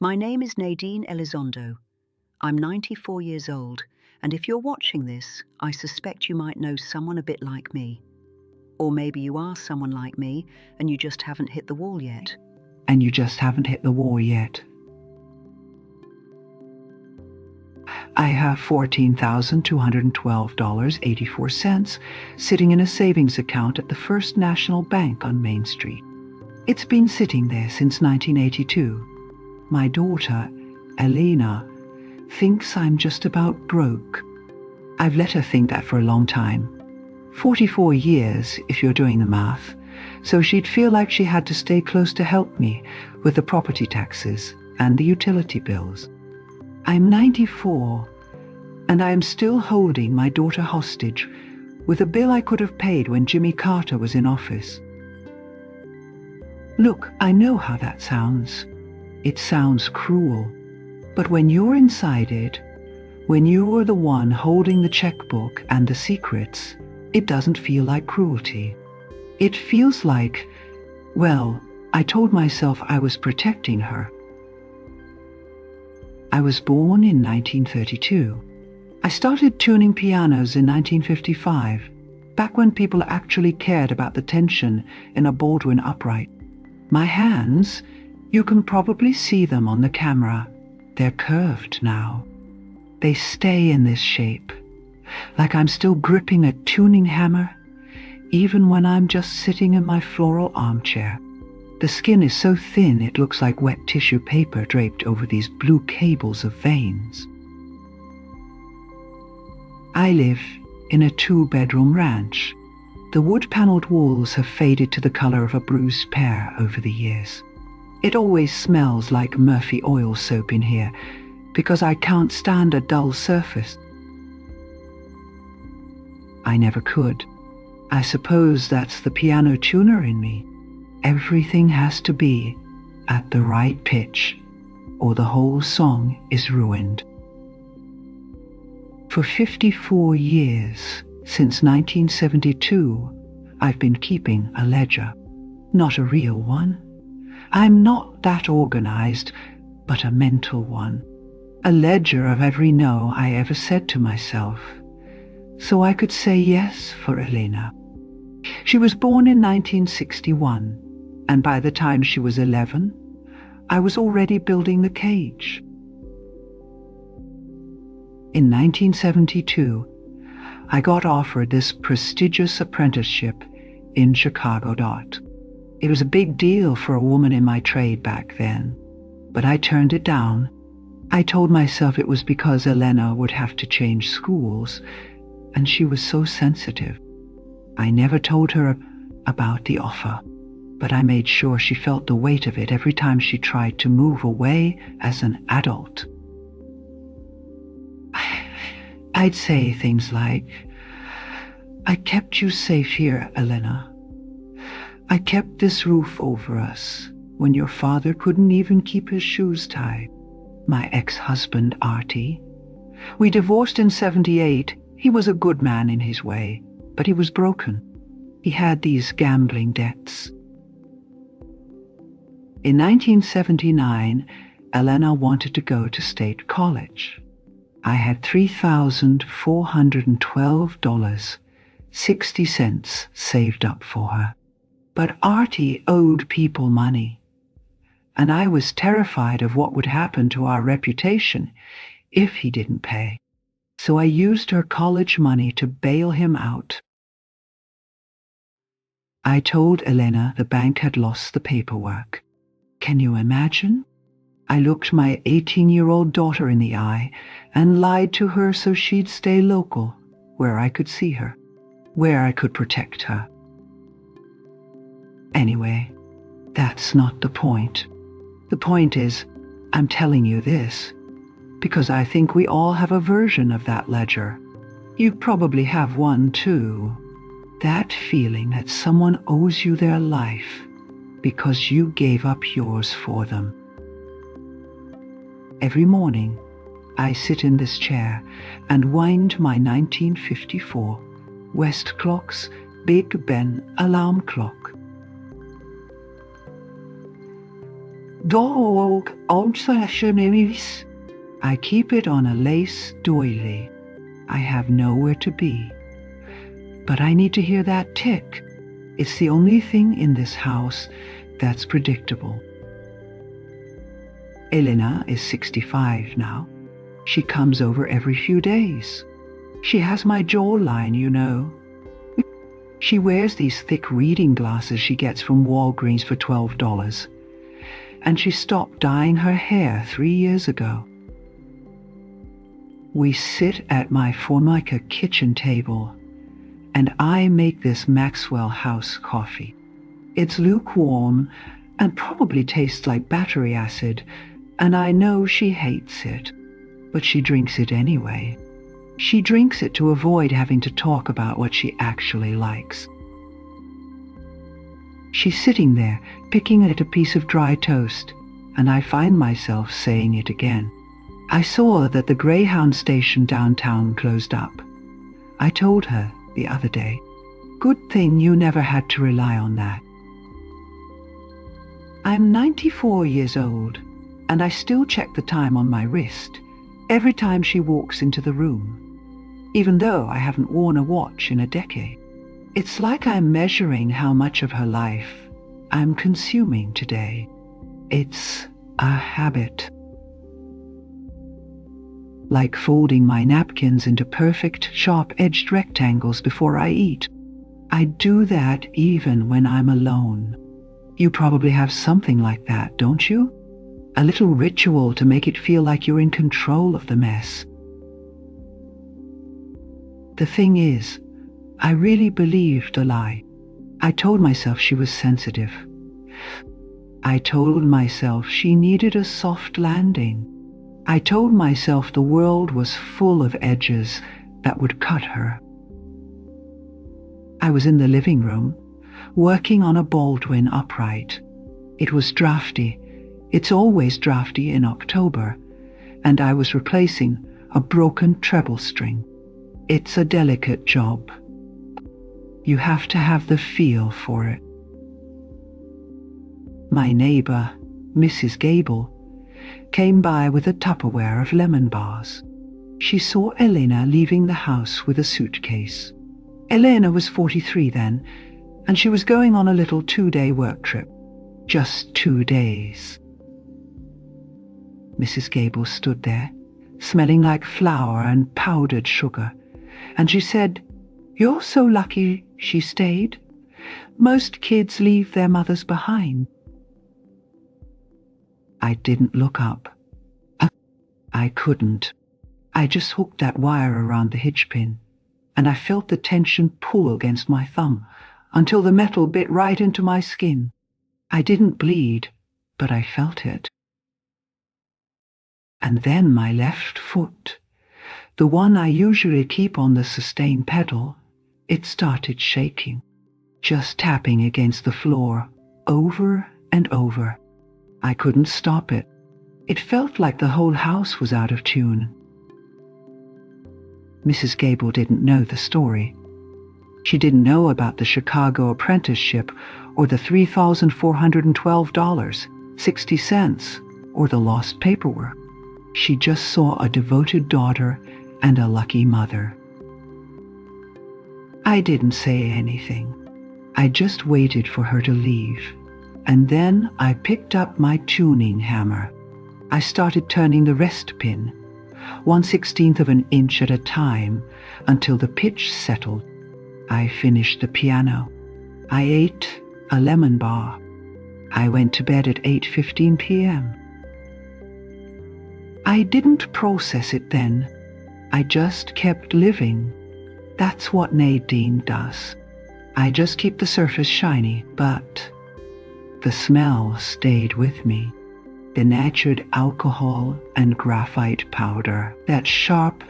My name is Nadine Elizondo. I'm 94 years old, and if you're watching this, I suspect you might know someone a bit like me. Or maybe you are someone like me, and you just haven't hit the wall yet. And you just haven't hit the wall yet. I have $14,212.84 sitting in a savings account at the First National Bank on Main Street. It's been sitting there since 1982. My daughter, Elena, thinks I'm just about broke. I've let her think that for a long time. 44 years, if you're doing the math, so she'd feel like she had to stay close to help me with the property taxes and the utility bills. I'm 94, and I am still holding my daughter hostage with a bill I could have paid when Jimmy Carter was in office. Look, I know how that sounds. It sounds cruel, but when you're inside it, when you're the one holding the checkbook and the secrets, it doesn't feel like cruelty. It feels like, well, I told myself I was protecting her. I was born in 1932. I started tuning pianos in 1955, back when people actually cared about the tension in a Baldwin upright. My hands, you can probably see them on the camera. They're curved now. They stay in this shape, like I'm still gripping a tuning hammer, even when I'm just sitting in my floral armchair. The skin is so thin it looks like wet tissue paper draped over these blue cables of veins. I live in a 2-bedroom ranch. The wood-paneled walls have faded to the color of a bruised pear over the years. It always smells like Murphy oil soap in here because I can't stand a dull surface. I never could. I suppose that's the piano tuner in me. Everything has to be at the right pitch, or the whole song is ruined. For 54 years, since 1972, I've been keeping a ledger. Not a real one. I'm not that organized, but a mental one. A ledger of every no I ever said to myself, so I could say yes for Elena. She was born in 1961. And by the time she was 11, I was already building the cage. In 1972, I got offered this prestigious apprenticeship in Chicago Dot. It was a big deal for a woman in my trade back then, but I turned it down. I told myself it was because Elena would have to change schools, and she was so sensitive. I never told her about the offer, but I made sure she felt the weight of it every time she tried to move away as an adult. I'd say things like, I kept you safe here, Elena. I kept this roof over us when your father couldn't even keep his shoes tied. My ex-husband, Artie. We divorced in 78. He was a good man in his way, but he was broken. He had these gambling debts. In 1979, Elena wanted to go to state college. I had $3,412.60 saved up for her. But Artie owed people money, and I was terrified of what would happen to our reputation if he didn't pay. So I used her college money to bail him out. I told Elena the bank had lost the paperwork. Can you imagine? I looked my 18-year-old daughter in the eye and lied to her so she'd stay local, where I could see her, where I could protect her. Anyway, that's not the point. The point is, I'm telling you this because I think we all have a version of that ledger. You probably have one too. That feeling that someone owes you their life because you gave up yours for them. Every morning, I sit in this chair and wind my 1954 Westclock's Big Ben alarm clock. Dog, old-fashioned. I keep it on a lace doily. I have nowhere to be. But I need to hear that tick. It's the only thing in this house that's predictable. Elena is 65 now. She comes over every few days. She has my jawline, you know. She wears these thick reading glasses she gets from Walgreens for $12. And she stopped dyeing her hair 3 years ago. We sit at my Formica kitchen table, and I make this Maxwell House coffee. It's lukewarm and probably tastes like battery acid, and I know she hates it, but she drinks it anyway. She drinks it to avoid having to talk about what she actually likes. She's sitting there, picking at a piece of dry toast, and I find myself saying it again. I saw that the Greyhound station downtown closed up. I told her the other day, good thing you never had to rely on that. I'm 94 years old, and I still check the time on my wrist every time she walks into the room, even though I haven't worn a watch in a decade. It's like I'm measuring how much of her life I'm consuming today. It's a habit. Like folding my napkins into perfect, sharp-edged rectangles before I eat. I do that even when I'm alone. You probably have something like that, don't you? A little ritual to make it feel like you're in control of the mess. The thing is, I really believed a lie. I told myself she was sensitive. I told myself she needed a soft landing. I told myself the world was full of edges that would cut her. I was in the living room, working on a Baldwin upright. It was drafty. It's always drafty in October, and I was replacing a broken treble string. It's a delicate job. You have to have the feel for it. My neighbor, Mrs. Gable, came by with a Tupperware of lemon bars. She saw Elena leaving the house with a suitcase. Elena was 43 then, and she was going on a little 2-day work trip. Just 2 days. Mrs. Gable stood there, smelling like flour and powdered sugar, and she said, "You're so lucky she stayed. Most kids leave their mothers behind." I didn't look up. I couldn't. I just hooked that wire around the hitch pin, and I felt the tension pull against my thumb until the metal bit right into my skin. I didn't bleed, but I felt it. And then my left foot, the one I usually keep on the sustain pedal, it started shaking, just tapping against the floor over and over. I couldn't stop it. It felt like the whole house was out of tune. Mrs. Gable didn't know the story. She didn't know about the Chicago apprenticeship or the $3,412.60 or the lost paperwork. She just saw a devoted daughter and a lucky mother. I didn't say anything. I just waited for her to leave. And then I picked up my tuning hammer. I started turning the rest pin, 1/16 of an inch at a time, until the pitch settled. I finished the piano. I ate a lemon bar. I went to bed at 8:15 p.m. I didn't process it then. I just kept living. That's what Nadine does. I just keep the surface shiny, but the smell stayed with me. Denatured alcohol and graphite powder. That sharp,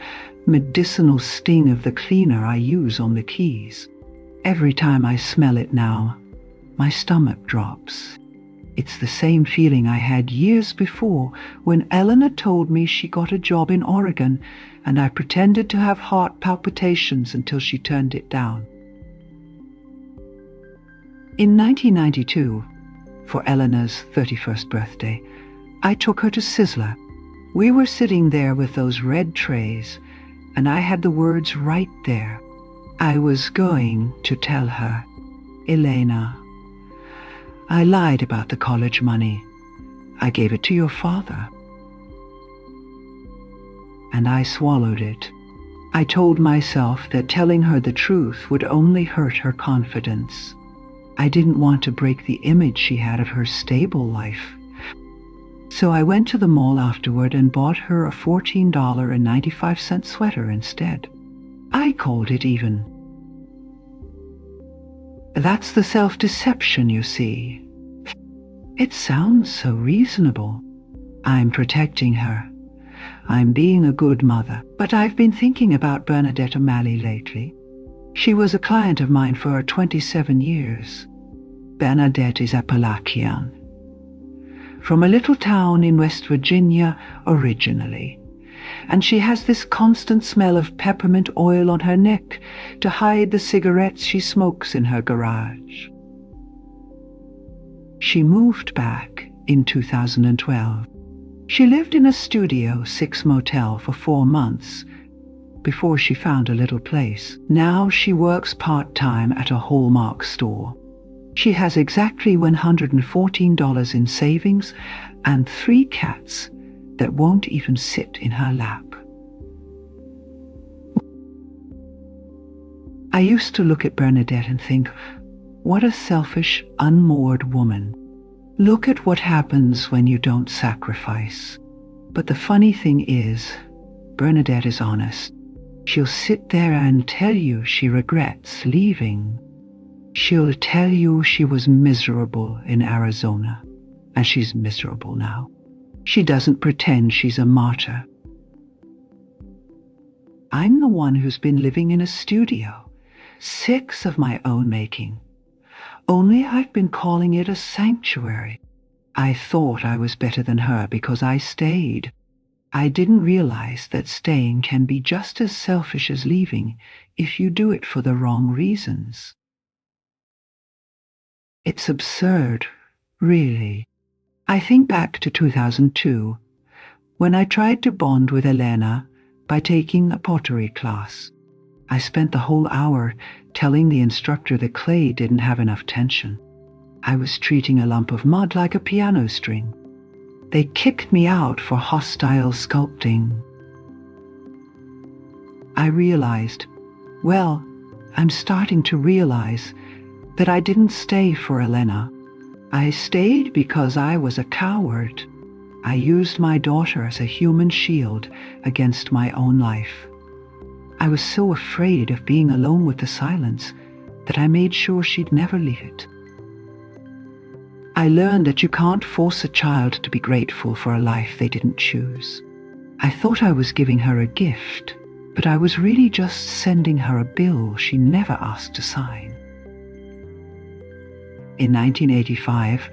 medicinal sting of the cleaner I use on the keys. Every time I smell it now, my stomach drops. It's the same feeling I had years before when Eleanor told me she got a job in Oregon and I pretended to have heart palpitations until she turned it down. In 1992, for Eleanor's 31st birthday, I took her to Sizzler. We were sitting there with those red trays, and I had the words right there. I was going to tell her, Elena, I lied about the college money. I gave it to your father. And I swallowed it. I told myself that telling her the truth would only hurt her confidence. I didn't want to break the image she had of her stable life. So I went to the mall afterward and bought her a $14.95 sweater instead. I called it even. That's the self-deception, you see. It sounds so reasonable. I'm protecting her. I'm being a good mother. But I've been thinking about Bernadette O'Malley lately. She was a client of mine for 27 years. Bernadette is Appalachian. From a little town in West Virginia originally. And she has this constant smell of peppermint oil on her neck to hide the cigarettes she smokes in her garage. She moved back in 2012. She lived in a Studio 6 motel for 4 months before she found a little place. Now she works part-time at a Hallmark store. She has exactly $114 in savings and 3 cats that won't even sit in her lap. I used to look at Bernadette and think, what a selfish, unmoored woman. Look at what happens when you don't sacrifice. But the funny thing is, Bernadette is honest. She'll sit there and tell you she regrets leaving. She'll tell you she was miserable in Arizona, and she's miserable now. She doesn't pretend she's a martyr. I'm the one who's been living in a studio, 6 of my own making. Only I've been calling it a sanctuary. I thought I was better than her because I stayed. I didn't realize that staying can be just as selfish as leaving if you do it for the wrong reasons. It's absurd, really. I think back to 2002, when I tried to bond with Elena by taking a pottery class. I spent the whole hour telling the instructor the clay didn't have enough tension. I was treating a lump of mud like a piano string. They kicked me out for hostile sculpting. I realized, well, I'm starting to realize that I didn't stay for Elena. I stayed because I was a coward. I used my daughter as a human shield against my own life. I was so afraid of being alone with the silence that I made sure she'd never leave it. I learned that you can't force a child to be grateful for a life they didn't choose. I thought I was giving her a gift, but I was really just sending her a bill she never asked to sign. In 1985,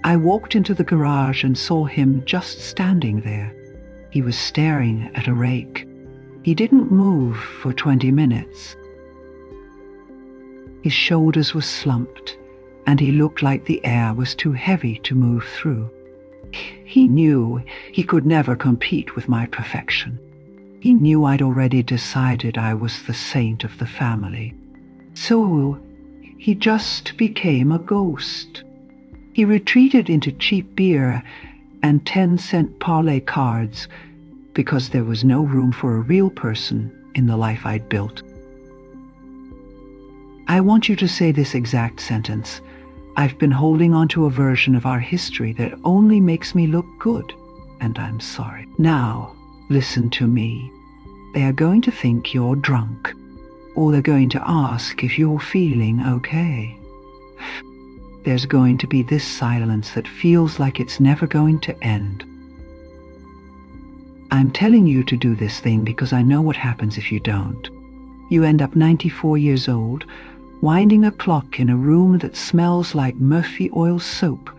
I walked into the garage and saw him just standing there. He was staring at a rake. He didn't move for 20 minutes. His shoulders were slumped, and he looked like the air was too heavy to move through. He knew he could never compete with my perfection. He knew I'd already decided I was the saint of the family. So he just became a ghost. He retreated into cheap beer and 10-cent parlay cards because there was no room for a real person in the life I'd built. I want you to say this exact sentence. I've been holding on to a version of our history that only makes me look good, and I'm sorry. Now, listen to me. They are going to think you're drunk, or they're going to ask if you're feeling okay. There's going to be this silence that feels like it's never going to end. I'm telling you to do this thing because I know what happens if you don't. You end up 94 years old, winding a clock in a room that smells like Murphy oil soap,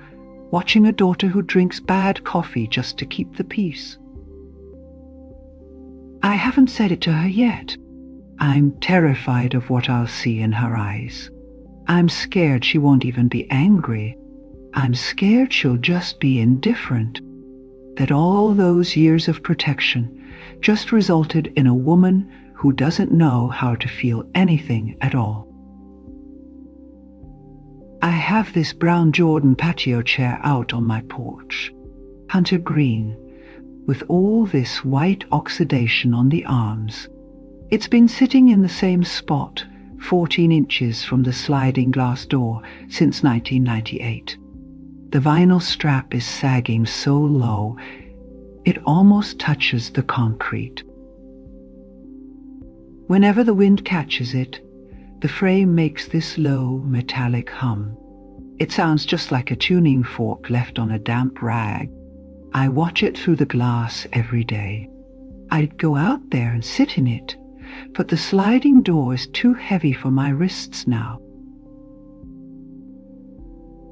watching a daughter who drinks bad coffee just to keep the peace. I haven't said it to her yet. I'm terrified of what I'll see in her eyes. I'm scared she won't even be angry. I'm scared she'll just be indifferent, that all those years of protection just resulted in a woman who doesn't know how to feel anything at all. I have this brown Jordan patio chair out on my porch, hunter green, with all this white oxidation on the arms. It's been sitting in the same spot, 14 inches from the sliding glass door, since 1998. The vinyl strap is sagging so low, it almost touches the concrete. Whenever the wind catches it, the frame makes this low, metallic hum. It sounds just like a tuning fork left on a damp rag. I watch it through the glass every day. I'd go out there and sit in it, but the sliding door is too heavy for my wrists now.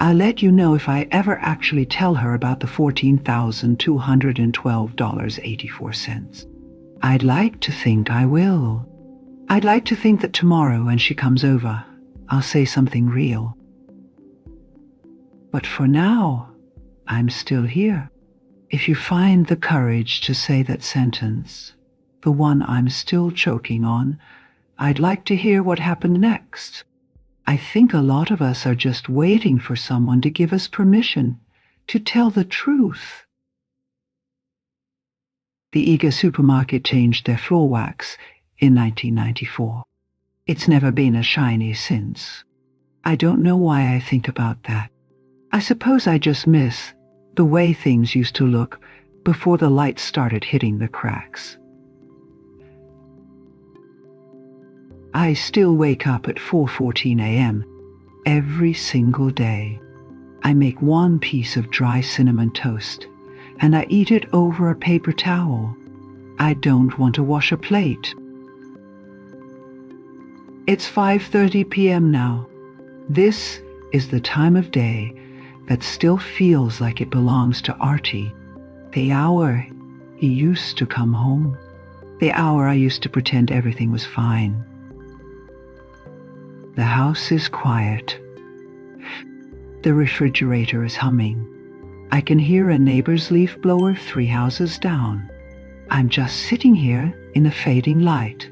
I'll let you know if I ever actually tell her about the $14,212.84. I'd like to think I will. I'd like to think that tomorrow when she comes over, I'll say something real. But for now, I'm still here. If you find the courage to say that sentence, the one I'm still choking on, I'd like to hear what happened next. I think a lot of us are just waiting for someone to give us permission to tell the truth. The Iga supermarket changed their floor wax in 1994. It's never been as shiny since. I don't know why I think about that. I suppose I just miss the way things used to look before the lights started hitting the cracks. I still wake up at 4:14 a.m. every single day. I make one piece of dry cinnamon toast, and I eat it over a paper towel. I don't want to wash a plate. It's 5:30 p.m. now. This is the time of day that still feels like it belongs to Artie. The hour he used to come home. The hour I used to pretend everything was fine. The house is quiet. The refrigerator is humming. I can hear a neighbor's leaf blower 3 houses down. I'm just sitting here in the fading light,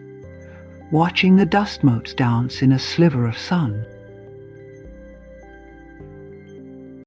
watching the dust motes dance in a sliver of sun.